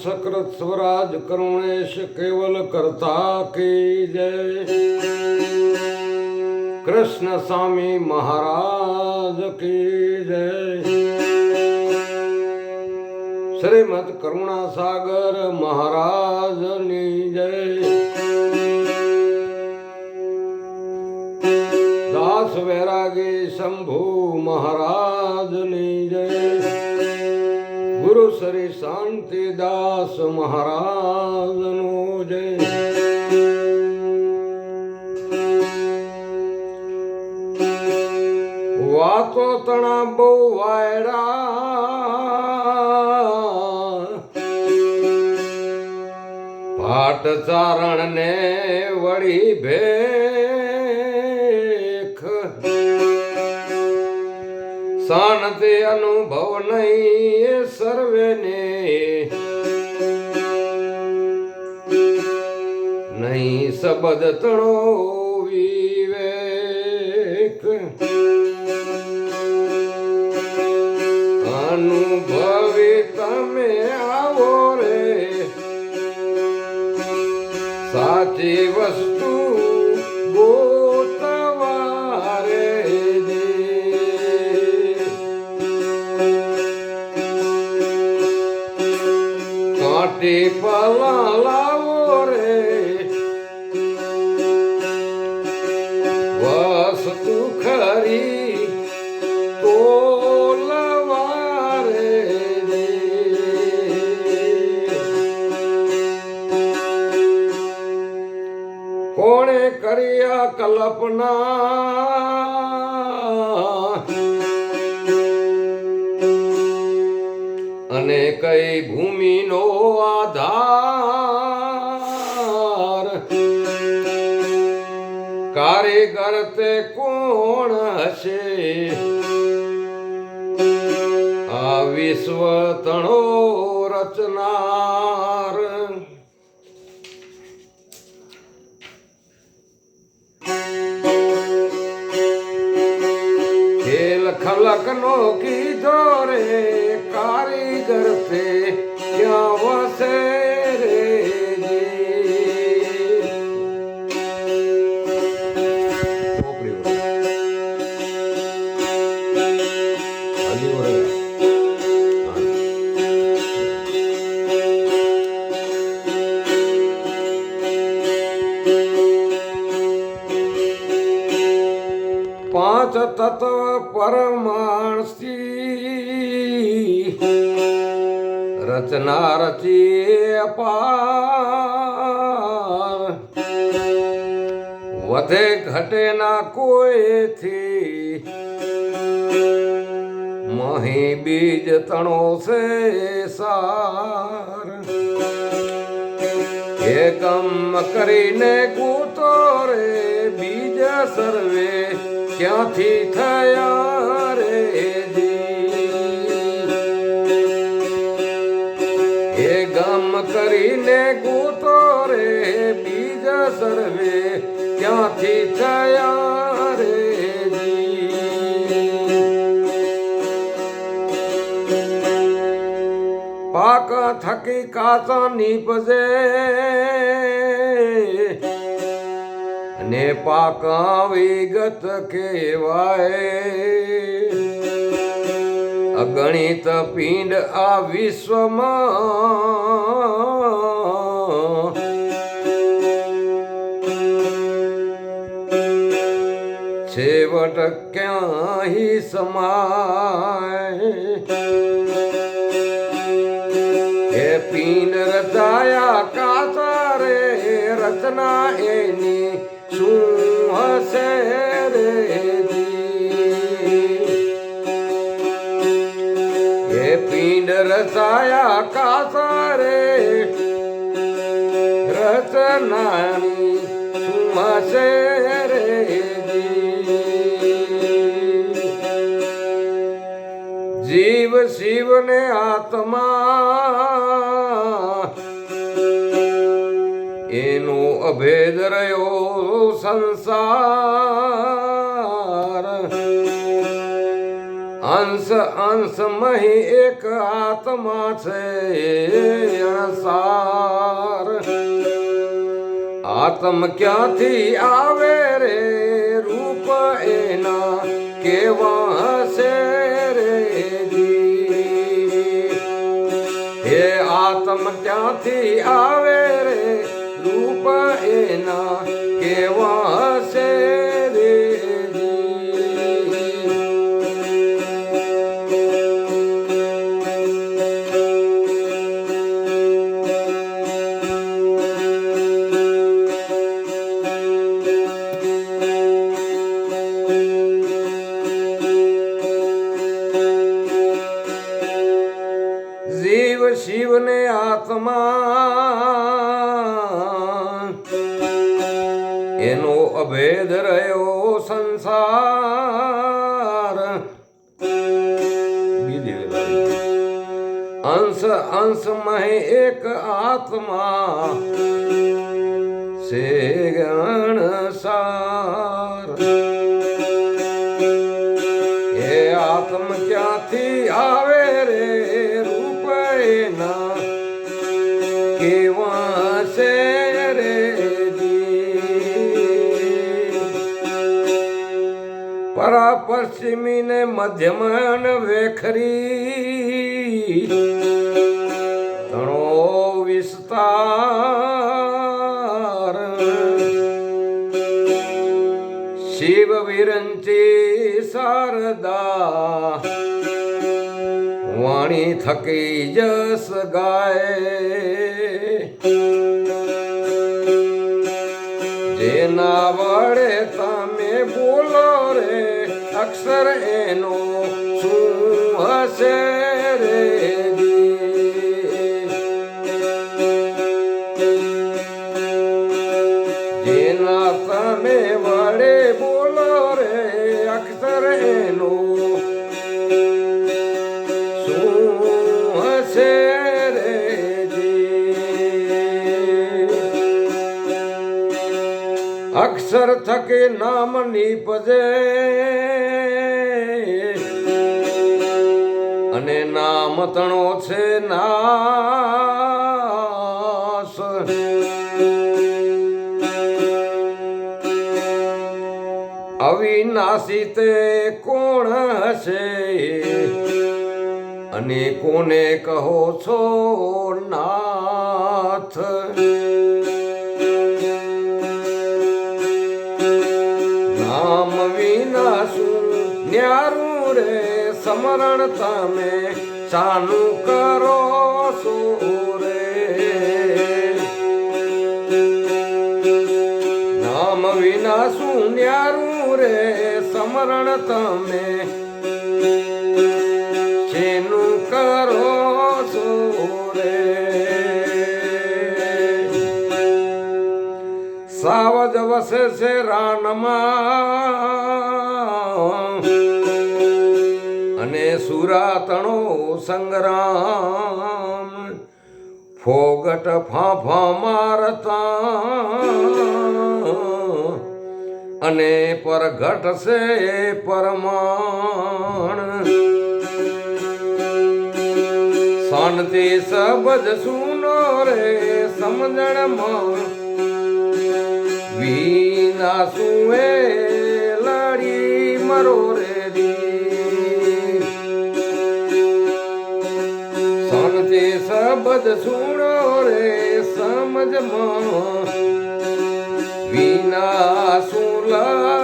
सकृत स्वराज करुणेश केवल करता की जय। कृष्ण स्वामी महाराज की जय। श्रीमद करुणा सागर महाराज नी जय। दास वैरागी शंभु महाराज नी जय। गुरु श्री शांति दास महाराज नो जय। वातो तना बो वायड़ा पाट चारण ने वड़ी भेख शांति अनुभव नहीं सर्वे ने नहीं शब्द तणो विवेक अनुभवी तमे आवो रे साची वस्तु गोतवारे दे काटी पला लावो रे वस्तु खरी तोलवारे दे कोणे करिया कल्पना अने कई भूमि नो आधार कारीगर ते कोण हशे आ विश्व तणो रचनार खेल खलक नो की जोरे कारीगर थे क्या वसे रे जी। पांच तत्व परमाणसी रचना रची अपार वधे घटे ना कोई थी मही बीज तणो से सार एकम करीने कूतो रे बीज सर्वे क्यांथी थया रे जी। ए गम करीने कूतो रे बीज सर्वे क्यांथी थया रे जी। पाक थकी काचा नीपजे ने पाका विगत केवाए अगणित पिंड आ विश्व छेवट क्या ही समाए हे पिंड रचाया कातारे रचना एनी हसे रे जी। ये पिंड रचाया कासारे रचनानी हसे रे जी। जीव शिव ने आत्मा एनो अभेद रह्यो संसार અંશ અંશ મહી એક આત્મા છે અણસાર આત્મ ક્યાંથી આવે રે રૂપ એના કેવા હશે રે જી હે આત્મ ક્યાંથી આવે રે રૂપ એના કેવા હશે રે જીવ શિવને આત્મા એનો અભેદ રહ્યો સંસાર અંશ અંશ મહે એક આત્મા સે ગણસાર એ આત્મ ક્યાંથી આવે રે કેવા છે રે પરા પશ્ચિમી ને મધ્યમન વેખરી ઘણો વિસ્તાર શિવ વિરંચી શારદા વાણી થકી જસ ગાય જેના વડે તમે બોલો રે અક્ષર એનો શું હશે રે જેના તમે વડે બોલો રે અક્ષર એનો અક્ષર થકે નામ નીપજે અને નામ તણો છે નાસ અવિનાશી તે કોણ હશે અને કોને કહો છો નાથ નામ વિના શું ન્યારું રે સમરણ તમે ચાલુ કરો છો રે નામ વિના શું ન્યારું રે સમરણ તમે શેનું કરો છો રે સાવજ વસે છે રાનમાં અને સુરાતણો સંગ્રામ ફોગટ ફાંફા મારતા અને પરઘટ છે પરમાણ શાંતિ સબજ સુનો રે સમજણમાં વિના સુએ લડી મરો રે શાંતિ સબજ સુનો રે સમજમાં વિના સુલા